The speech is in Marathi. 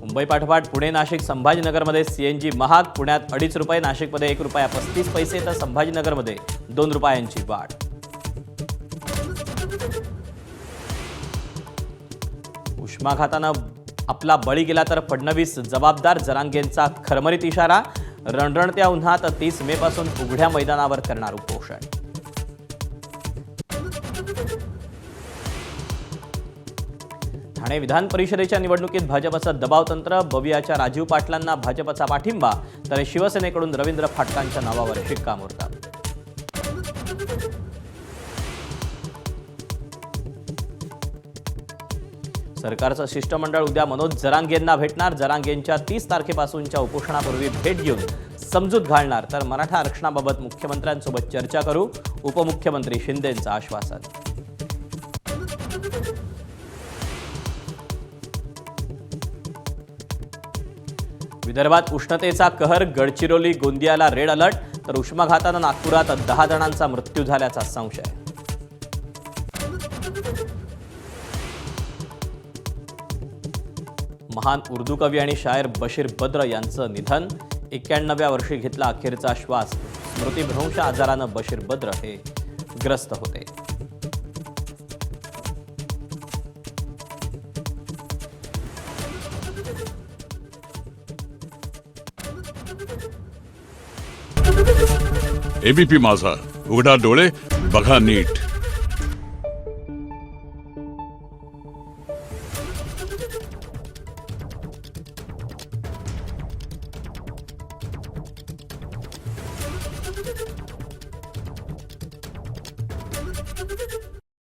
मुंबई पाठोपाठ पुणे, नाशिक, संभाजीनगरमध्ये सीएनजी महाग. पुण्यात 2.5 रुपये, नाशिकमध्ये 1 रुपया 35 पैसे तर संभाजीनगरमध्ये 2 रुपयांची वाढ. उष्माघातानं आपला बळी गेला तर फडणवीस जबाबदार. जरांगेंचा खरमरीत इशारा. रणरणत्या उन्हात 30 मे पासून उघड्या मैदानावर करणार उपोषण. ठाणे विधान परिषदेच्या निवडणुकीत भाजपचं दबावतंत्र. बवियाच्या राजीव पाटलांना भाजपचा पाठिंबा तर शिवसेनेकडून रवींद्र फाटकांच्या नावावर शिक्कामोर्तब. सरकारचं शिष्टमंडळ उद्या मनोज जरांगेंना भेटणार. जरांगेंच्या 30 तारखेपासूनच्या उपोषणापूर्वी भेट घेऊन समजूत घालणार. तर मराठा आरक्षणाबाबत मुख्यमंत्र्यांसोबत चर्चा करू. उपमुख्यमंत्री शिंदेंचं आश्वासन. विदर्भात उष्णतेचा कहर. गडचिरोली, गोंदियाला रेड अलर्ट तर उष्माघातानं नागपुरात 10 जणांचा मृत्यू झाल्याचा संशय. महान उर्दू कवी आणि शायर बशीर बद्र यांचं निधन. 91व्या वर्षी घेतला अखेरचा श्वास. स्मृतिभ्रंश आजारानं बशीर बद्र हे ग्रस्त होते. एबीपी माझा, उघडा डोळे बघा नीट.